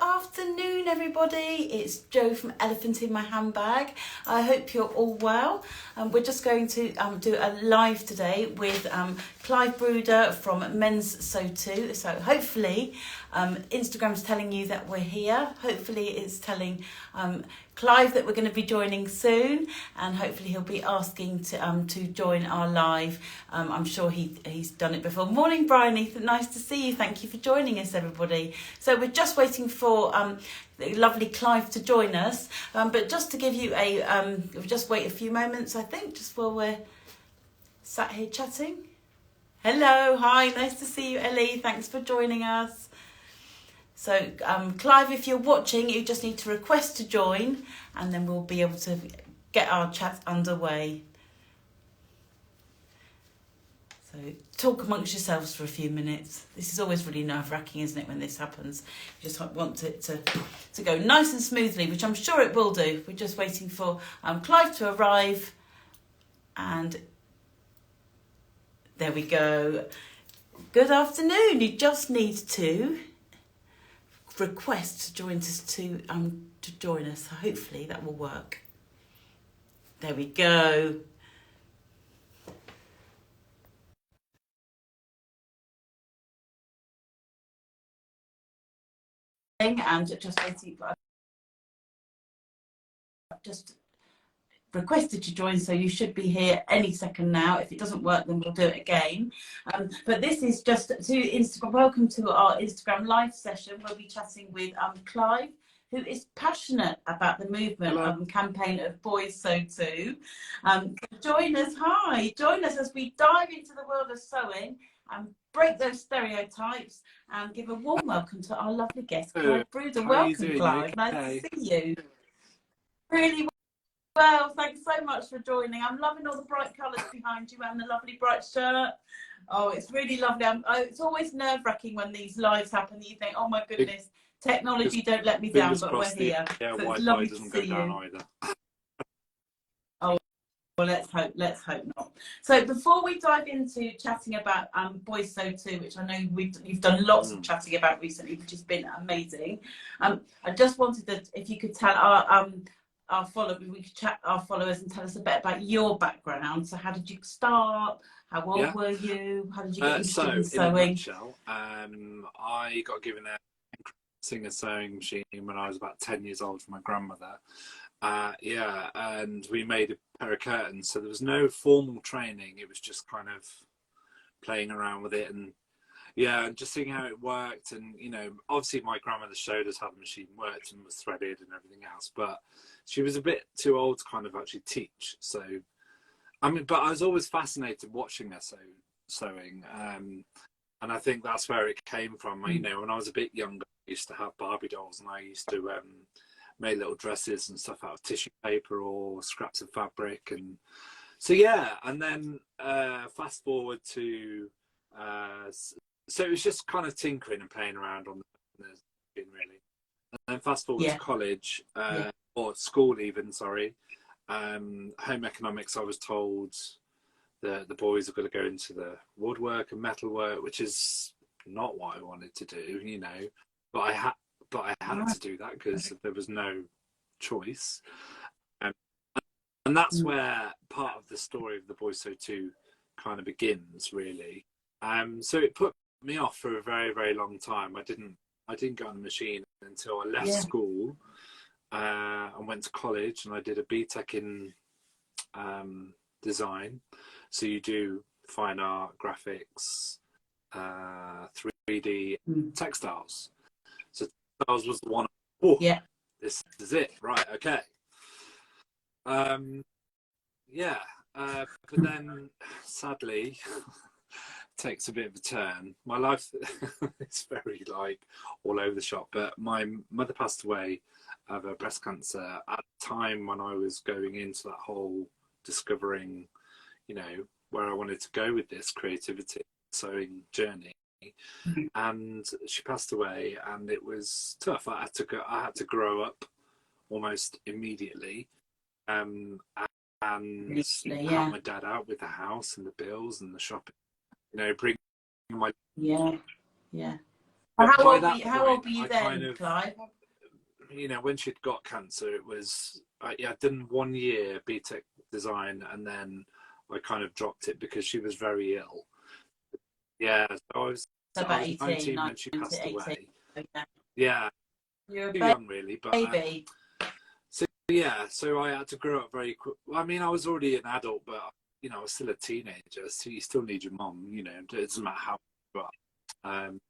afternoon, everybody. It's Jo from Elephant in My Handbag. I hope you're all well. We're just going to do a live today with Clive Bruder from Men's Sew Too. So hopefully Instagram's telling you that we're here. Hopefully it's telling Clive that we're going to be joining soon, and hopefully he'll be asking to join our live. I'm sure he's done it before. Morning, Brian. Nice to see you. Thank you for joining us, everybody. So we're just waiting for the lovely Clive to join us, but just to give you we'll just wait a few moments, I think, just while we're sat here chatting. Hello, hi, nice to see you, Ellie. Thanks for joining us. So, Clive, if you're watching, you just need to request to join, and then we'll be able to get our chat underway. So, talk amongst yourselves for a few minutes. This is always really nerve-wracking, isn't it, when this happens? You just want it to go nice and smoothly, which I'm sure it will do. We're just waiting for Clive to arrive, and there we go. Good afternoon. You just need to request to join us to join us. Hopefully that will work. There we go. And just waiting. I've just requested to join, so you should be here any second now. If it doesn't work, then we'll do it again. But this is just to Instagram. Welcome to our Instagram live session. We'll be chatting with Clive, who is passionate about the movement campaign of Boys Sew Too. Join us. Hi, join us as we dive into the world of sewing and break those stereotypes and give a warm welcome to our lovely guest, Clive Bruder. Welcome, Clive. Nice to see you. Really well, thanks so much for joining. I'm loving all the bright colours behind you and the lovely bright shirt. Oh, it's really lovely. It's always nerve-wracking when these lives happen. You think, oh my goodness, technology don't let me down, but we're here. Yeah, so Wi-Fi lovely doesn't to go see down you. either. Well, let's hope not. So before we dive into chatting about Boys Sew Too, which I know you've done lots of chatting about recently, which has been amazing. I just wanted to, if you could tell our followers and tell us a bit about your background. So how did you start? How old were you? How did you get interested in sewing? In a nutshell, I got given a Singer sewing machine when I was about 10 years old from my grandmother. And we made a pair of curtains, so there was no formal training. It was just kind of playing around with it and just seeing how it worked. And obviously my grandmother showed us how the machine worked and was threaded and everything else, but she was a bit too old to kind of actually teach. So but I was always fascinated watching her sewing, and I think that's where it came from. When I was a bit younger, I used to have Barbie dolls, and I used to make little dresses and stuff out of tissue paper or scraps of fabric. And so and then fast forward to so it was just kind of tinkering and playing around on the machine, really. And then fast forward to college or school even, sorry. Home economics, I was told the boys are going to go into the woodwork and metalwork, which is not what I wanted to do, but I had to do that because there was no choice. And that's where part of the story of the Boys Sew Too kind of begins, really. So it put me off for a very, very long time. I didn't get on the machine until I left school and went to college, and I did a BTEC in design. So you do fine art, graphics, 3D, textiles. So textiles was the one. This is it, right? Okay. But then sadly takes a bit of a turn. My life is very all over the shop, but my mother passed away of breast cancer at a time when I was going into that whole discovering, where I wanted to go with this creativity sewing journey. And she passed away, and it was tough. I had to grow up almost immediately, and help my dad out with the house and the bills and the shopping. Bring my But How by old were that you, how old point, were you I then, kind of, Clive? when she'd got cancer, it was, yeah, I'd done 1 year BTEC design, and then I kind of dropped it because she was very ill. Yeah, so So I about was 18, 19 when 19, she passed 18. away. Okay. Yeah, You're too a young really, but baby. so yeah, so I had to grow up very quick. Well, I mean, I was already an adult, but I was still a teenager, so you still need your mum. It doesn't matter how you are.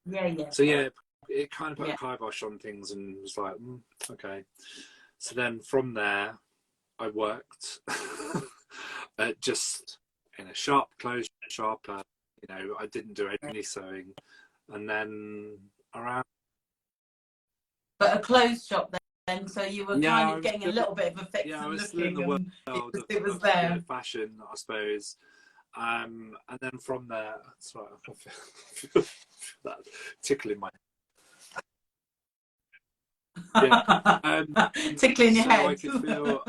Yeah. So yeah, it kind of put Yeah. a kibosh on things, and was like, okay. So then from there, I worked just in a shop, clothes shop. I didn't do any sewing, and then around. But a clothes shop then, so you were Yeah, kind I of was getting a still, little bit of a fix yeah, I and was still in looking, the and world it was of there. fashion, I suppose. And then from there, sorry, I feel that tickling my yeah. Tickling your So I head. could feel.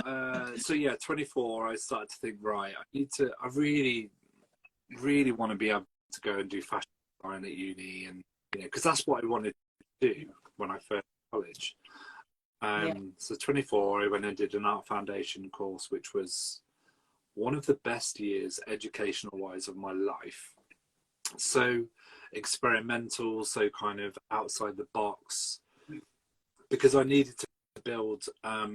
So yeah, 24. I started to think, right, I really, really want to be able to go and do fashion design at uni, and because that's what I wanted to do when I first college. Yeah. So 24, I went and did an art foundation course, which was one of the best years educational wise of my life. So experimental, so kind of outside the box, because I needed to build a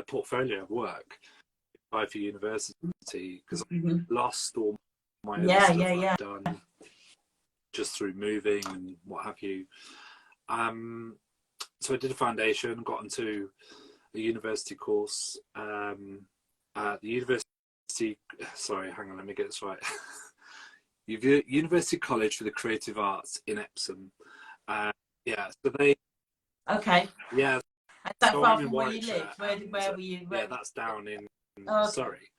portfolio of work by for university, because I lost all my other stuff I've done just through moving and what have you. So I did a foundation, got into a university course at the university. Sorry, hang on, let me get this right. University College for the Creative Arts in Epsom. Yeah, so they. Okay. Yeah, Is that so far I'm in from where you Warwickshire, lived? Where were you? yeah, that's down in Okay. Surrey.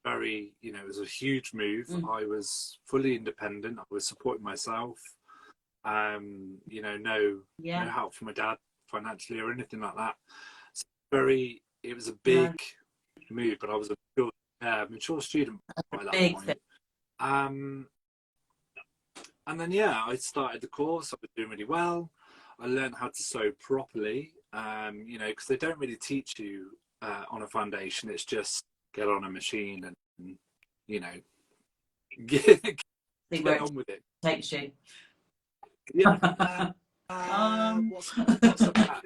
Very, it was a huge move. I was fully independent. I was supporting myself. No help from my dad financially or anything like that. So it was a big move, but I was a mature student by that point. And then I started the course. I was doing really well. I learned how to sew properly. Because they don't really teach you on a foundation. It's just get on a machine and get on with it. Takes you. Yeah. What's that?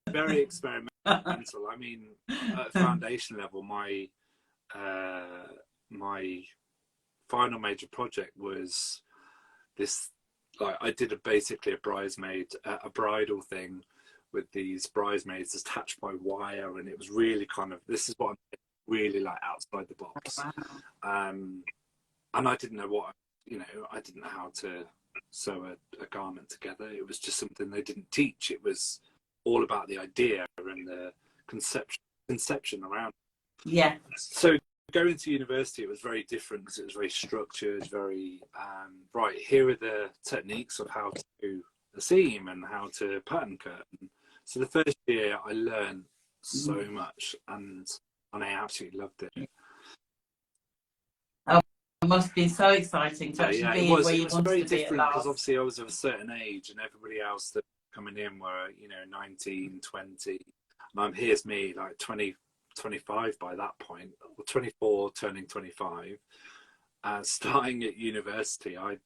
Very experimental. I mean, at foundation level, my final major project was this. Like, I did basically a bridal thing with these bridesmaids attached by wire, and it was really kind of, this is what I'm really like outside the box. And I didn't know I didn't know how to sew a garment together. It was just something they didn't teach. It was all about the idea and the conception around. Yeah. So going to university, it was very different because it was very structured, very right. Here are the techniques of how to do the seam and how to pattern cut. So the first year, I learned so much, and I absolutely loved it. Oh, it must have been so exciting to actually be where you wanted to be at last. It was very different because obviously I was of a certain age, and everybody else that coming in were 19, 20, and here's me like 20. 25 by that point, or 24 turning 25, and starting at university. I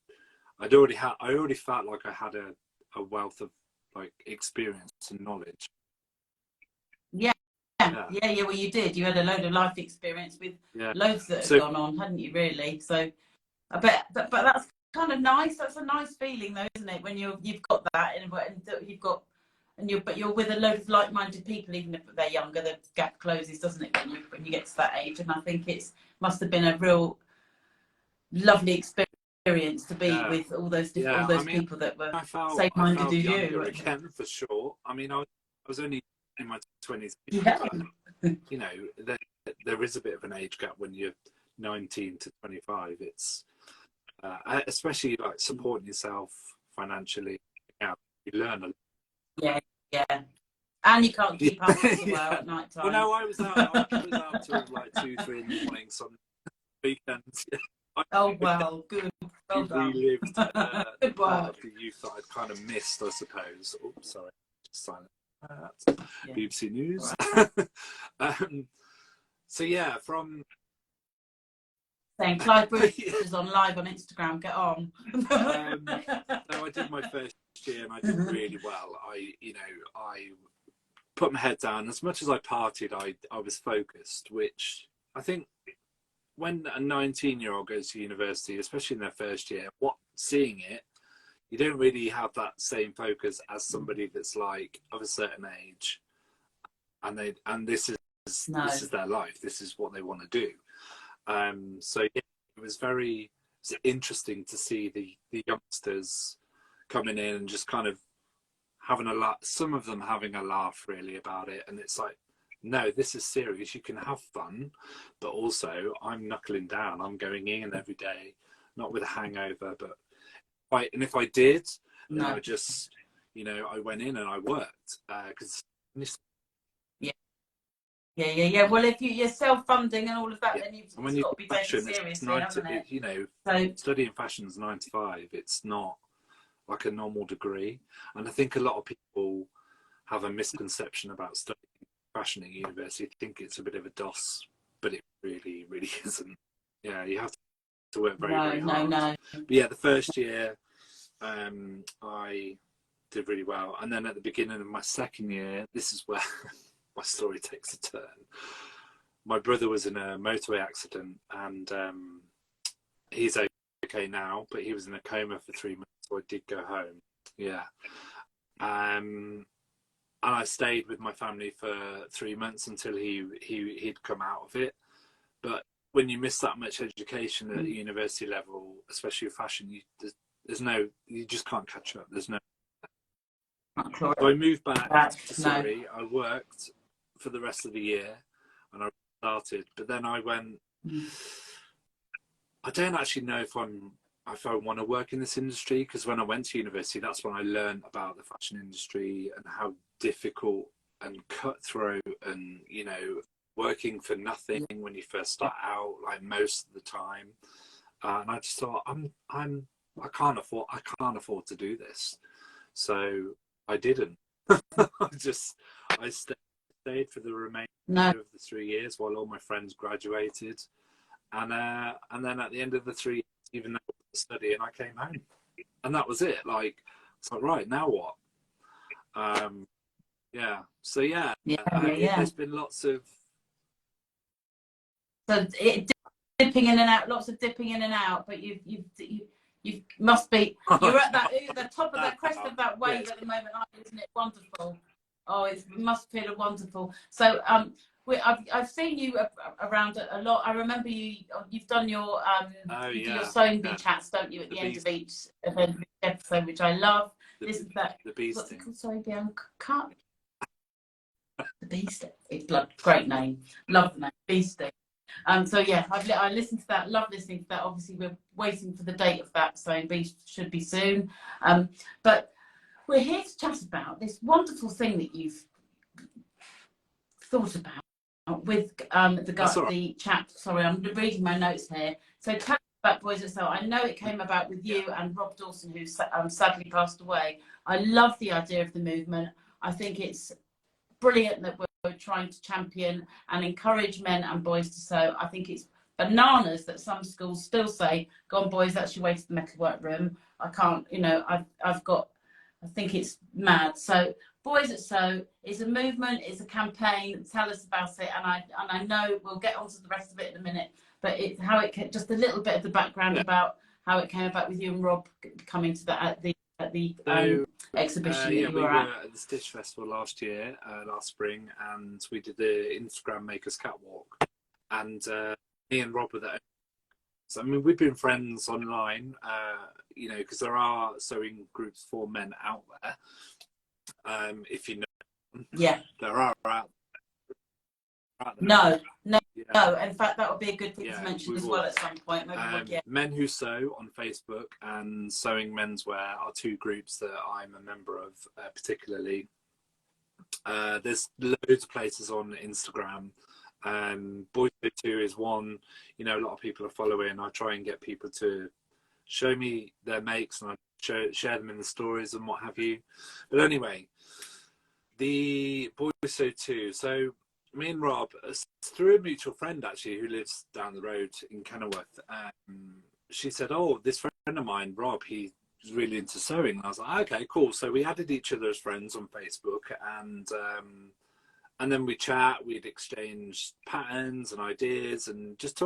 already felt like I had a wealth of like experience and knowledge. Yeah. Well, you did. You had a load of life experience with loads that had gone on, hadn't you, really? So I bet, but that's kind of nice. That's a nice feeling though, isn't it, when you've got that and you've got, but you're with a load of like-minded people, even if they're younger. The gap closes, doesn't it, when you get to that age? And I think must have been a real lovely experience to be with all those people that were same-minded as you. Again, for sure. I mean, I was only in my 20s. But, there is a bit of an age gap when you're 19 to 25. It's especially like supporting yourself financially. You learn a lot. Yeah. And you can't keep up as well at night time. Well, no, I was out till like 2, 3 in the morning some weekends. Oh, well, good. Well done. relived the Good part work. of the youth that I'd kind of missed, I suppose. Oh, sorry, just silent. Yeah. BBC News. So yeah, from Saying Clive Bruder yeah. is on live on Instagram. Get on. So I did my first year and I did really well. I put my head down. As much as I partied, I was focused, which I think when a 19-year-old goes to university, especially in their first year, seeing it, you don't really have that same focus as somebody that's like of a certain age, and this is their life. This is what they want to do. So yeah, it was interesting to see the youngsters coming in and just kind of having a laugh. Some of them having a laugh really about it, and it's like, no, this is serious. You can have fun, but also I'm knuckling down. I'm going in every day, not with a hangover, but if I did, then I just, I went in and I worked because. Yeah. Well, if you're self-funding and all of that, then it's and when you got to be taken seriously, hasn't it? So studying fashion's 9 to 5. It's not like a normal degree, and I think a lot of people have a misconception about studying fashion at university. I think it's a bit of a DOS, but it really, really isn't. Yeah, you have to work very hard. No. But yeah, the first year, I did really well, and then at the beginning of my second year, this is where my story takes a turn. My brother was in a motorway accident, and he's okay now, but he was in a coma for 3 months, so I did go home. Yeah. And I stayed with my family for 3 months until he'd come out of it. But when you miss that much education at university level, especially with fashion, you just can't catch up. There's no. So I moved back to Surrey. I worked for the rest of the year, and I started. But then I went. I don't actually know if I want to work in this industry, because when I went to university, that's when I learned about the fashion industry and how difficult and cutthroat, and working for nothing when you first start out, like most of the time. And I just thought, I can't afford to do this, so I didn't. I stayed for the remainder of the 3 years while all my friends graduated, and then at the end of the 3 years, even though I was studying, I came home, and that was it. Like, it's like, right, now what? Yeah. So yeah. There's been lots of. So dipping in and out, lots of dipping in and out, but you must be. You're at the top of the crest of that wave at the moment, isn't it? Wonderful. Oh, it must feel wonderful. So I've seen you around a lot. I remember you've done your do your sewing bee chats, don't you, at the end of each episode, which I love. The bee sting. Sorry, Bianca. The bee sting. It's great name. Love the name. Bee sting. So yeah, I listened to that. Love listening to that. Obviously, we're waiting for the date of that, so should be soon. But we're here to chat about this wonderful thing that you've thought about with the chat. Sorry, I'm reading my notes here. So tell us about Boys at Sew. I know it came about with you and Rob Dawson, who sadly passed away. I love the idea of the movement. I think it's brilliant that we're trying to champion and encourage men and boys to sew. I think it's bananas that some schools still say, "Go on, boys, that's your way to the metalwork room." I can't, I think it's mad. So Boys at Sew is a movement, it's a campaign. Tell us about it, and I know we'll get onto the rest of it in a minute. But it's just a little bit of the background about how it came about with you and Rob coming to that at the exhibition that you were at. We were at the Stitch Festival last spring, and we did the Instagram Makers Catwalk, and me and Rob were there. So, I mean, we've been friends online, because there are sewing groups for men out there. If you know, there are out there. No. In fact, that would be a good thing to mention as well at some point. Maybe Men Who Sew on Facebook and Sewing Menswear are two groups that I'm a member of, particularly. There's loads of places on Instagram. Boys Who Sew is one, a lot of people are following. I try and get people to show me their makes, and I'd share them in the stories and what have you. But anyway, the Boys So Too. So me and Rob, through a mutual friend actually who lives down the road in Kenilworth, she said, oh, this friend of mine, Rob, he's really into sewing. And I was like, okay, cool. So we added each other as friends on Facebook, and then we chat, we'd exchange patterns and ideas and just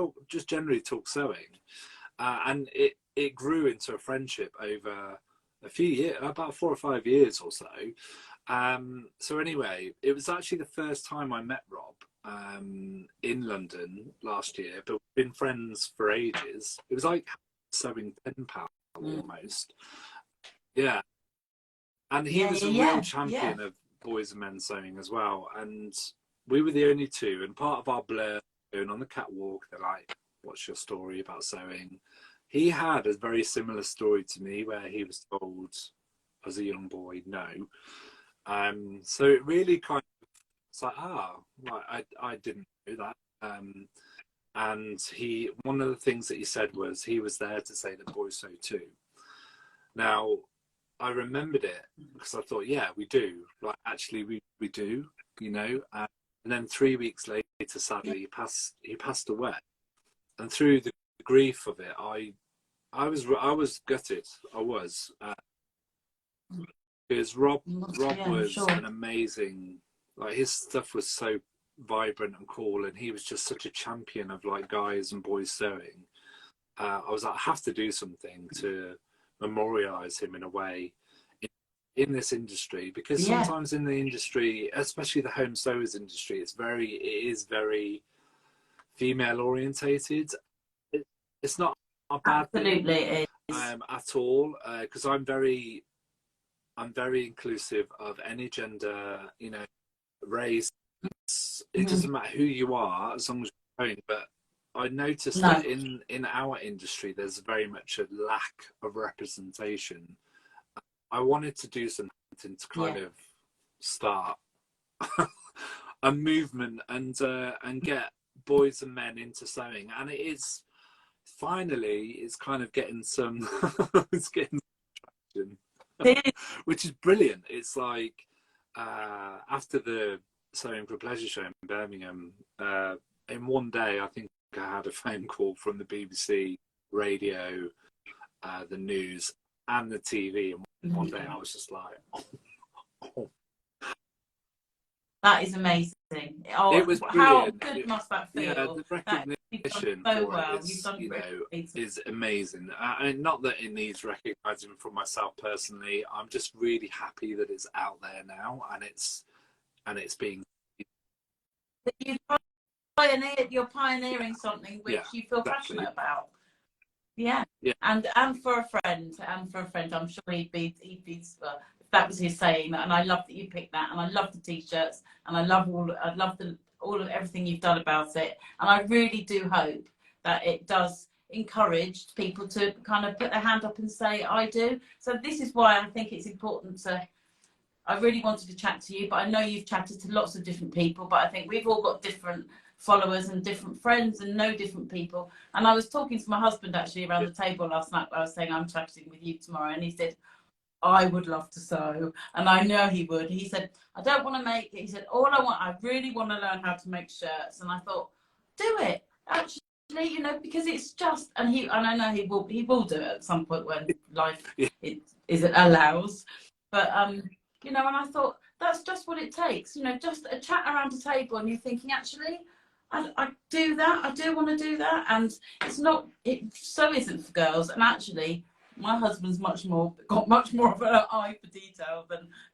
generally talk sewing. And it grew into a friendship over a few years, about 4 or 5 years or so. So anyway, it was actually the first time I met Rob in London last year, but we've been friends for ages. It was like sewing pen pal almost. Yeah. And he was a real champion of boys and men sewing as well. And we were the only two. And part of our blur going on the catwalk, they're like, what's your story about sewing? He had a very similar story to me where he was told as a young boy, no. So it really kind of, it's like, right, I didn't know that. And one of the things that he said was he was there to say that boys sew too. Now, I remembered it because I thought, yeah, we do. Like, actually, we do, you know. And then 3 weeks later, sadly, he passed away. And through the grief of it, I was gutted. I was because Rob was an amazing. Like, his stuff was so vibrant and cool, and he was just such a champion of like guys and boys sewing. I was like, I have to do something to memorialize him in a way in this industry, because sometimes in the industry, especially the home sewers industry, it is very female orientated. It's not a bad thing, it is. at all, because I'm very inclusive of any gender, you know, race. It doesn't matter who you are as long as you're growing. But I noticed that in our industry, there's very much a lack of representation. I wanted to do something to kind of start a movement and get boys and men into sewing, and it's kind of getting some it's getting some traction, which is brilliant. It's like after the Sewing for Pleasure show in Birmingham, in one day I think I had a phone call from the BBC, radio, the news and the TV, and one day I was just like, oh. That is amazing. Oh, it was brilliant. How good must that feel? Yeah, the recognition for it is amazing. And not that it needs recognising from myself personally. I'm just really happy that it's out there now, and it's being. You're pioneering something which you feel passionate about. Yeah. And for a friend, I'm sure he'd be well, if that was his saying. And I love that you picked that, and I love the t-shirts, and I love all of everything you've done about it. And I really do hope that it does encourage people to kind of put their hand up and say, I do. So this is why I think it's important I really wanted to chat to you, but I know you've chatted to lots of different people, but I think we've all got different followers and different friends and know different people. And I was talking to my husband actually around the table last night. I was saying I'm chatting with you tomorrow, and he said, I would love to sew, and I know he would. He said, I don't want to make it. He said, I really want to learn how to make shirts. And I thought, do it. Actually, you know, because it's just, and I know he will do it at some point when life allows. But you know, and I thought that's just what it takes. You know, just a chat around a table, and you're thinking, actually, I do that. I do want to do that, and it so isn't for girls. And actually, my husband's got much more of an eye for detail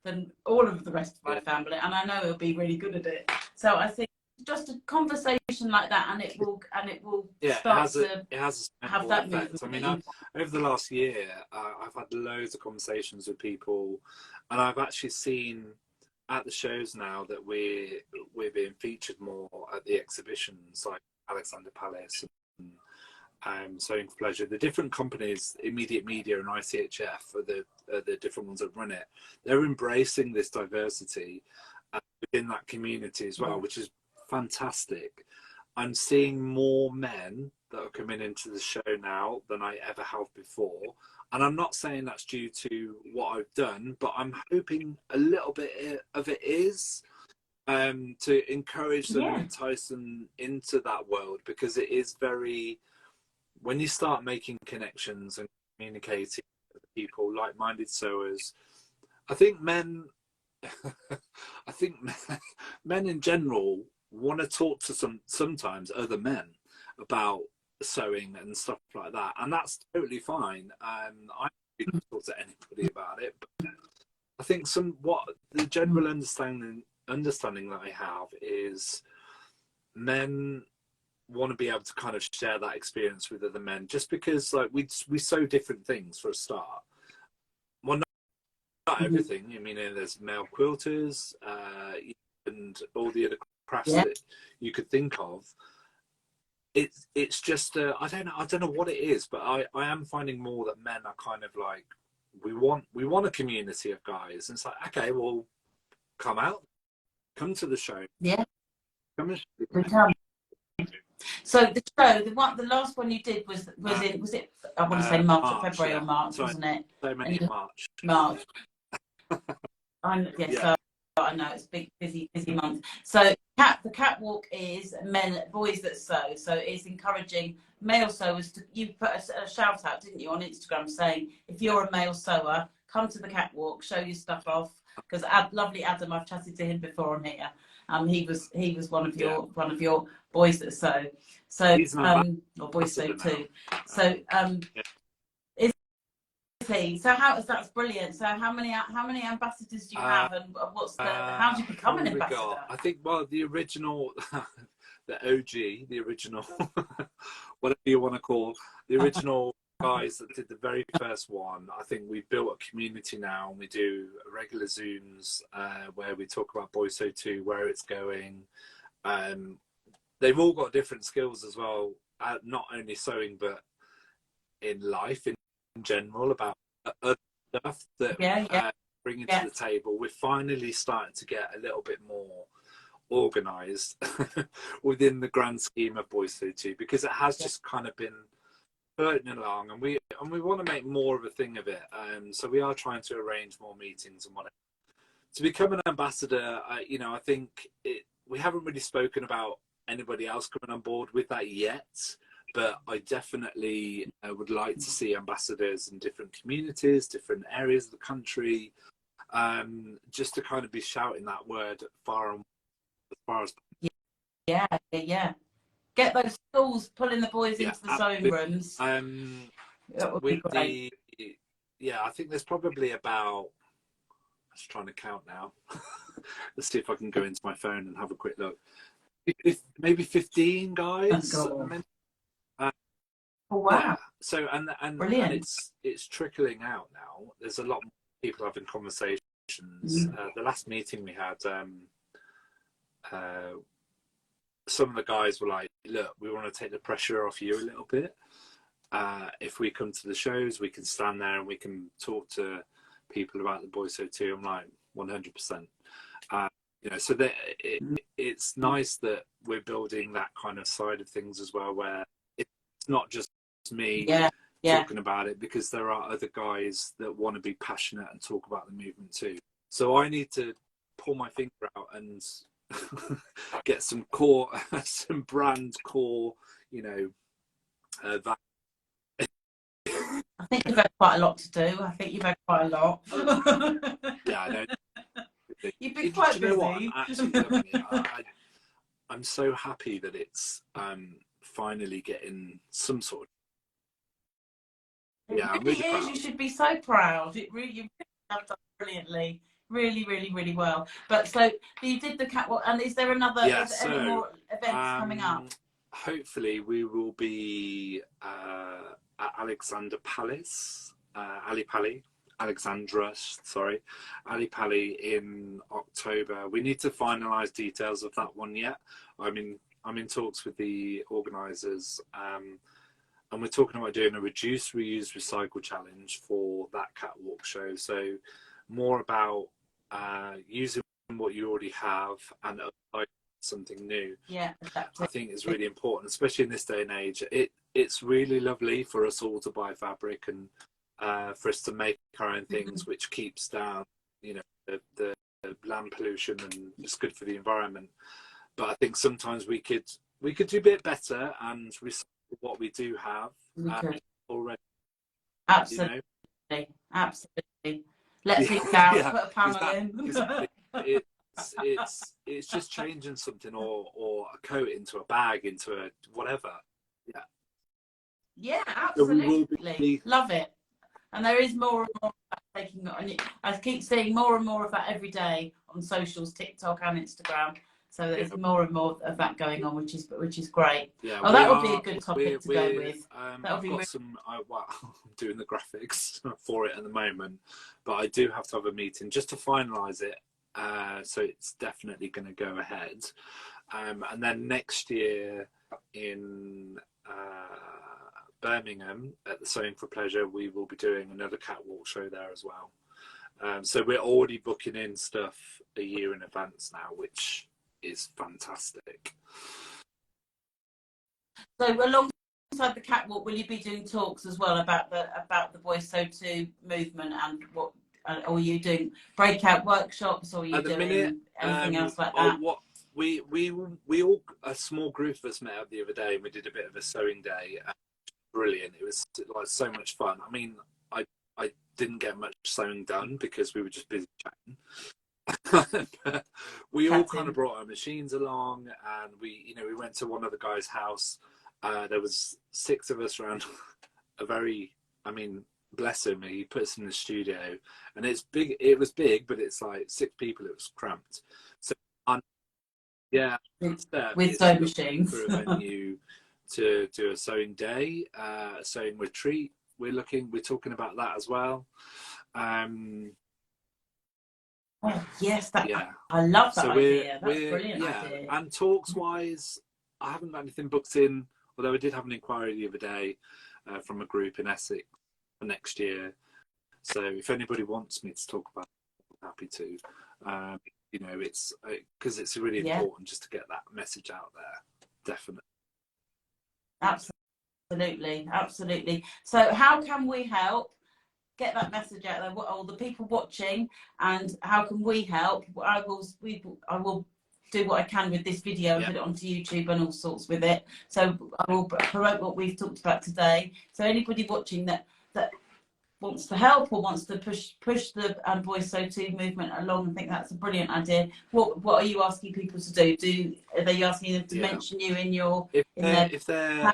than all of the rest of my family, and I know he'll be really good at it. So I think just a conversation like that, and it will start to have that effect. I mean, over the last year, I've had loads of conversations with people, and I've actually seen at the shows now that we're being featured more at the exhibitions like Alexander Palace and Sewing for Pleasure. The different companies, Immediate Media and ICHF, are the different ones that run it. They're embracing this diversity within that community as well, which is fantastic. I'm seeing more men that are coming into the show now than I ever have before. And I'm not saying that's due to what I've done, but I'm hoping a little bit of it is to encourage them and entice them into that world, because it is very, when you start making connections and communicating with people, like-minded sewers, I think men, I think men in general want to talk to sometimes other men about sewing and stuff like that, and that's totally fine. I don't talk to anybody about it, but I think what the general understanding that I have is men want to be able to kind of share that experience with other men, just because like we sew different things for a start. Well, not everything. I mean, there's male quilters and all the other crafts that you could think of. It's just I don't know what it is, but I am finding more that men are kind of like, we want a community of guys, and it's like, okay, well, come to the show, come and come. So the show, the last one you did was it I want to say March, February or March, wasn't it? So many March. So I know it's a big busy month. So the catwalk is boys that sew. So it's encouraging male sewers to. You put a shout out, didn't you, on Instagram saying if you're a male sewer, come to the catwalk, show your stuff off. Because lovely Adam, I've chatted to him before on here. He was one of your boys that sew. So or boys sew too. So So that's brilliant. So how many ambassadors do you have, and how do you become an ambassador? I think the original, the OG, the original, whatever you want to call the original guys that did the very first one. I think we've built a community now, and we do regular Zooms where we talk about Boys So 2, where it's going. They've all got different skills as well, not only sewing but in life in general, about other stuff that bringing to the table. We're finally starting to get a little bit more organised within the grand scheme of Boys So 2, because it has just kind of been floating along, and we want to make more of a thing of it. So we are trying to arrange more meetings and whatever. To become an ambassador, I think we haven't really spoken about anybody else coming on board with that yet. But I definitely would like to see ambassadors in different communities, different areas of the country, just to kind of be shouting that word as far as. Yeah. Get those schools pulling the boys into the sewing rooms. I think there's probably about. I'm just trying to count now. Let's see if I can go into my phone and have a quick look. Maybe 15 guys. Oh, wow. Yeah. So and it's trickling out now. There's a lot more people having conversations. The last meeting we had, some of the guys were like, "Look, we want to take the pressure off you a little bit. If we come to the shows, we can stand there and we can talk to people about the Boys So 2." I'm like, 100%. So it's nice that we're building that kind of side of things as well, where it's not just me talking about it, because there are other guys that want to be passionate and talk about the movement too. So I need to pull my finger out and get some brand core, that. I think you've had quite a lot to do. I think you've had quite a lot. Yeah, I know. You've been quite busy. I'm absolutely loving it. I'm so happy that it's finally getting some sort of. It really is. Proud. You should be so proud. You really have done brilliantly. Really, really, really well. But so you did the catwalk, and is there any more events coming up? Hopefully, we will be at Alexandra Palace, Ali Pali in October. We need to finalise details of that one yet. I'm in talks with the organisers. And we're talking about doing a reduce, reuse, recycle challenge for that catwalk show. So more about using what you already have and applying something new. Yeah, exactly. I think is really important, especially in this day and age. it's really lovely for us all to buy fabric and for us to make our own things, which keeps down, you know, the land pollution, and it's good for the environment. But I think sometimes we could do a bit better and recycle what we do have already. Absolutely, you know? Absolutely. Let's eat down. Yeah, Put a panel in. exactly. It's just changing something, or a coat into a bag, into a whatever. Yeah. Yeah, So we absolutely. will be... Love it. And there is more and more taking on. I keep seeing more and more of that every day on socials, TikTok and Instagram. So there's more and more of that going on, which is great. Yeah, oh, that would be a good topic to go with. I've got some. Well, I'm doing the graphics for it at the moment, but I do have to have a meeting just to finalise it. So it's definitely going to go ahead. And then next year in Birmingham at the Sewing for Pleasure, we will be doing another catwalk show there as well. So we're already booking in stuff a year in advance now, which is fantastic. So alongside the catwalk, will you be doing talks as well about the Boys Sew Too movement, and what? Or are you doing breakout workshops, or are you doing anything else like that? What we all, a small group of us, met up the other day and we did a bit of a sewing day. Brilliant! It was like so much fun. I mean, I didn't get much sewing done because we were just busy chatting. We all kind of brought our machines along, and we went to one of the guys' house. There was 6 of us around a very, I mean, bless him, he put us in the studio, and it's big. It was big, but it's like 6 people. It was cramped. So yeah, with sewing machines for a venue to do a sewing day, a sewing retreat. We're talking about that as well. Oh, yes, I love that idea. That's a brilliant idea. And talks wise, I haven't got anything booked in, although I did have an inquiry the other day from a group in Essex for next year. So if anybody wants me to talk about it, I'm happy to. It's because it's really important just to get that message out there. Definitely. Absolutely. So how can we help get that message out there? All the people watching, and how can we help? I will do what I can with this video and put it onto YouTube and all sorts with it. So I will promote what we've talked about today. So anybody watching that wants to help or wants to push the Boys Sew Too movement along, I think that's a brilliant idea. What are you asking people to do? Are they asking them to mention you in your if they're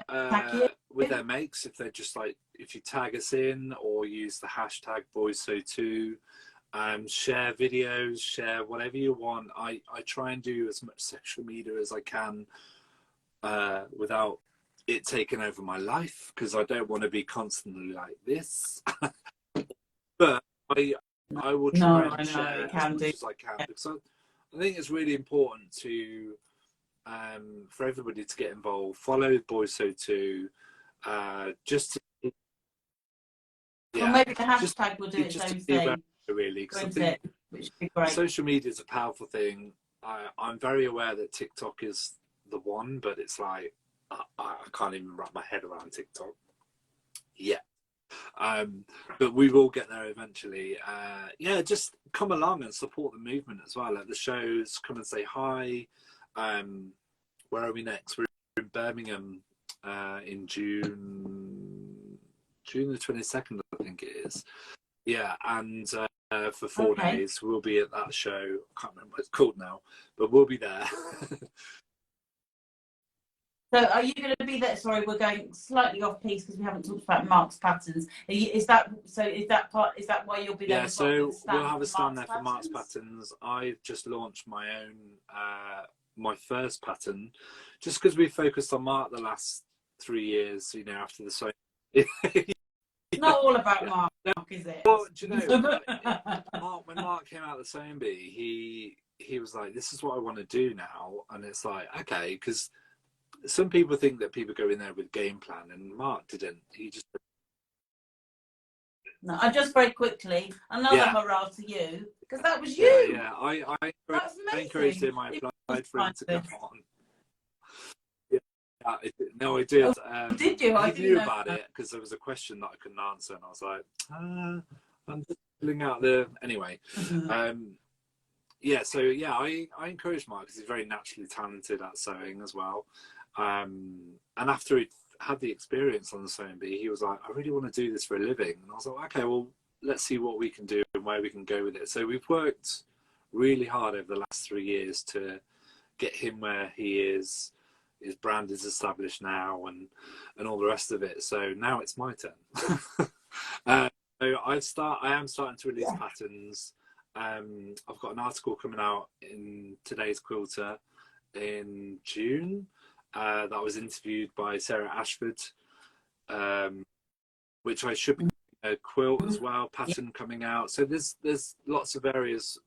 with their mates, if they're just like, if you tag us in or use the hashtag Boys Sew Too, share videos, share whatever you want. I try and do as much social media as I can without it taking over my life, because I don't want to be constantly like this. But I will try and share as much as I can, because I think it's really important to for everybody to get involved. Follow Boys Sew Too, just to, well, maybe the hashtag will do its own thing. Really, because I think social media is a powerful thing. I'm very aware that TikTok is the one, but it's like I can't even wrap my head around TikTok yet. But we will get there eventually. Just come along and support the movement as well at the shows. Come and say hi. Where are we next? We're in Birmingham in June the 22nd, I think it is. Yeah, and for 4 days we'll be at that show. I can't remember what it's called now, but we'll be there. So are you going to be there? Sorry, we're going slightly off piece because we haven't talked about Mark's Patterns. Is that why you'll be there? Yeah, so we'll have a stand there for Mark's Patterns. I've just launched my own, my first pattern, just because we focused on Mark the last 3 years. After the sewing. It's not all about Mark, is it? Well, do you know, when Mark came out of the sewing bee, he was like, "This is what I want to do now," and it's like, okay, because some people think that people go in there with game plan, and Mark didn't. He just... No, I just very quickly, another hurrah to you, because that was you. Yeah. I encouraged him. I applied for him to come on. No, I did. Oh, did you? I He didn't knew know about that. it because there was a question that I couldn't answer, and I was like, I'm just filling out the anyway. Um, yeah, so yeah, I encourage Mark because he's very naturally talented at sewing as well. And after he had the experience on the sewing bee, he was like, I really want to do this for a living. And I was like, okay, well, let's see what we can do and where we can go with it. So we've worked really hard over the last 3 years to get him where he is. His brand is established now, and all the rest of it. So now it's my turn. So I am starting to release patterns. I've got an article coming out in today's Quilter in June that was interviewed by Sarah Ashford, which I should be a quilt as well, pattern coming out. So there's lots of areas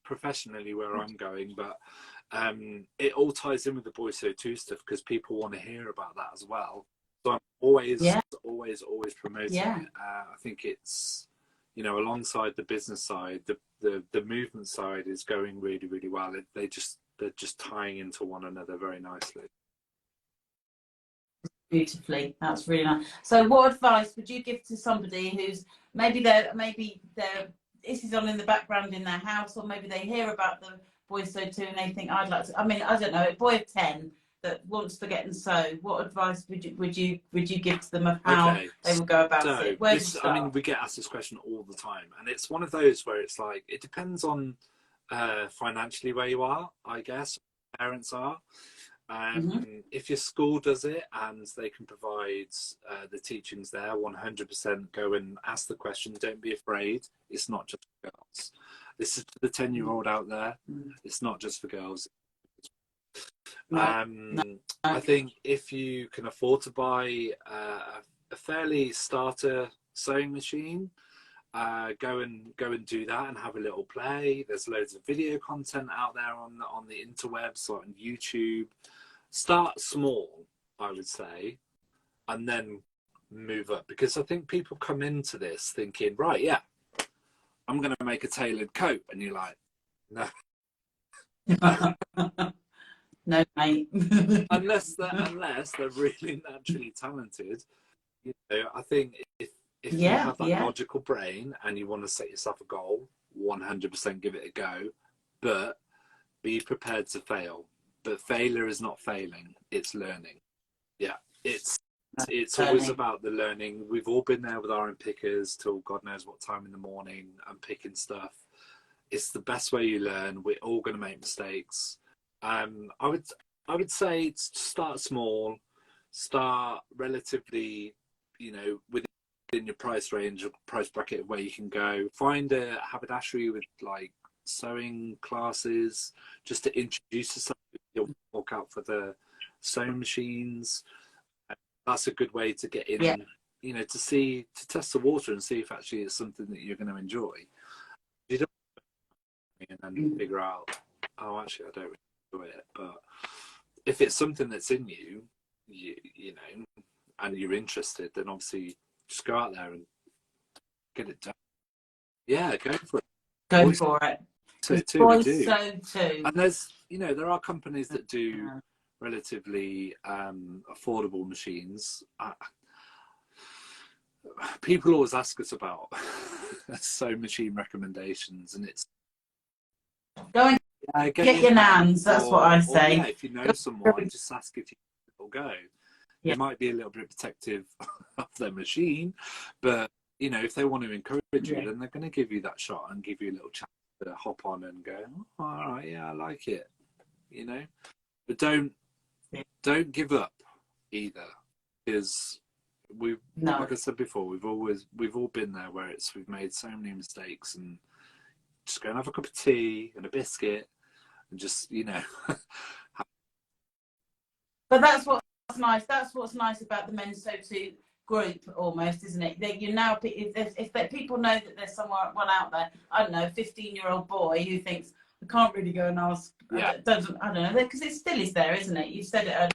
professionally where I'm going, but it all ties in with the Boy So Too stuff because people want to hear about that as well. So I'm always promoting it. I think it's, you know, alongside the business side, the movement side is going really, really well. They're just tying into one another very nicely. Beautifully, that's really nice. So what advice would you give to somebody who's maybe this is on in the background in their house, or maybe they hear about the Boy So Too and they think, I'd like to, I mean, I don't know, a boy of 10 that wants to get and sew, what advice would you give to them of how they would go about it? Where do you start? I mean, we get asked this question all the time, and it's one of those where it's like, it depends on financially where you are, I guess, parents are. If your school does it and they can provide the teachings there, 100% go and ask the question. Don't be afraid. It's not just for girls. This is for the 10-year-old out there. It's not just for girls. I think if you can afford to buy a fairly starter sewing machine, go and do that and have a little play. There's loads of video content out there on the interwebs, or on YouTube. Start small, I would say, and then move up, because I think people come into this thinking, right, yeah, I'm going to make a tailored coat, and you're like, no. No, mate. unless they're really naturally talented, you know. I think if you have that logical brain and you want to set yourself a goal, 100% give it a go, but be prepared to fail. But failure is not failing, it's learning. Yeah, it's always about the learning. We've all been there with our own pickers till God knows what time in the morning and picking stuff. It's the best way you learn. We're all going to make mistakes. I would say start small, start relatively, you know, within your price range or price bracket where you can go. Find a haberdashery with like sewing classes, just to introduce yourself. You'll walk out for the sewing machines. That's a good way to get in, you know, to test the water and see if actually it's something that you're going to enjoy. You don't, and then figure out, oh, actually I don't really enjoy it. But if it's something that's in you, you know, and you're interested, then obviously just go out there and get it done. Yeah, go for it. Go for it. So too, we do. And there are companies that do relatively affordable machines. People always ask us about sewing machine recommendations, and it's go and get your nans. That's what I say. Yeah, if you know someone, just ask if you will go. They might be a little bit protective of their machine, but you know, if they want to encourage you, then they're going to give you that shot and give you a little chance to hop on and go, oh, all right, yeah, I like it, you know. But don't give up either, because like I said before, we've all been there where we've made so many mistakes, and just go and have a cup of tea and a biscuit and just, you know. But that's what's nice. That's what's nice about the Men's So Too group, almost, isn't it? That you now, if people know that there's one out there, I don't know, a 15-year-old boy who thinks, I can't really go and ask. I don't know, because it still is there, isn't it? You said it earlier.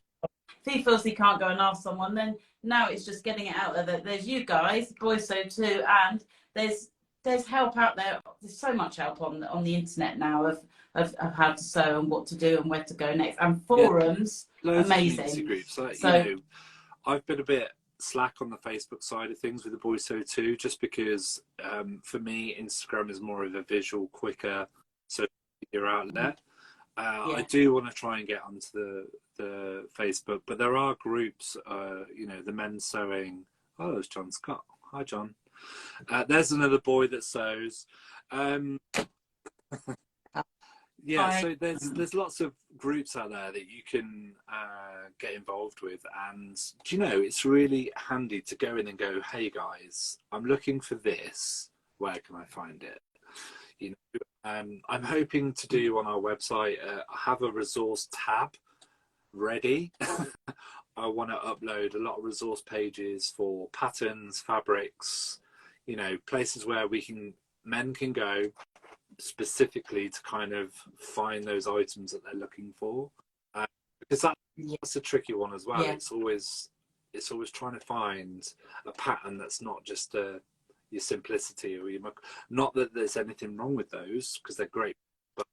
If he feels he can't go and ask someone, then now it's just getting it out there that there's you guys, Boys So Too, and there's there's help out there. There's so much help on the internet now of how to sew and what to do and where to go next. And Yeah, forums, loads of community amazing. groups. Like, So you know, I've been a bit slack on the Facebook side of things with the Boys So Too, just because for me, Instagram is more of a visual, quicker social media outlet. yeah, I do want to try and get onto the Facebook, but there are groups, you know, the men's sewing. Oh, there's John Scott. Hi, John. There's another boy that sews. Yeah, so there's lots of groups out there that you can get involved with, and do you know, it's really handy to go in and go, hey guys, I'm looking for this, where can I find it? You know, I'm hoping to do on our website, have a resource tab ready. I want to upload a lot of resource pages for patterns, fabrics, you know, places where men can go specifically to kind of find those items that they're looking for, because that's a tricky one as well. It's always trying to find a pattern that's not just your simplicity or not that there's anything wrong with those, because they're great, but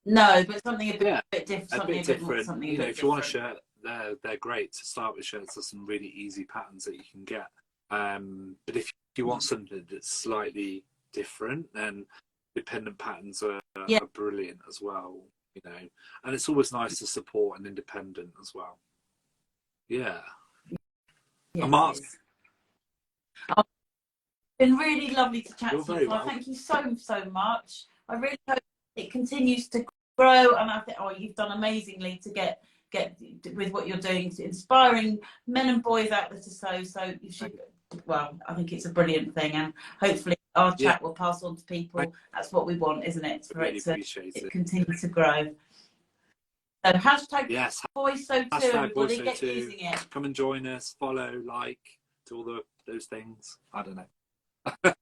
no, but something a bit different. a bit different. Something you know, if you want a different. shirt, they're great to start with. Shirts are some really easy patterns that you can get, but if you want something that's slightly different, then dependent patterns are brilliant as well, you know, and it's always nice to support an independent as well. Yeah. Mark, It's been really lovely to chat to you. very well. Thank you so much. I really hope it continues to grow, and I think you've done amazingly to get with what you're doing, inspiring men and boys out there to sew. So you should. Well, I think it's a brilliant thing, and hopefully our chat will pass on to people. That's what we want, isn't it? For really it to appreciate it. continue to grow. So hashtag Boys So Too, everybody, Boys get So Too. using it. Come and join us, follow, like, do all those things. I don't know.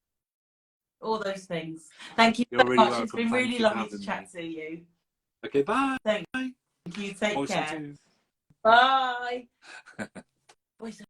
All those things. Thank you You're so really much. welcome. It's been Thank really you lovely to chat to you. Okay, bye. Thank you. Take Boys So care. Too. Bye. Boys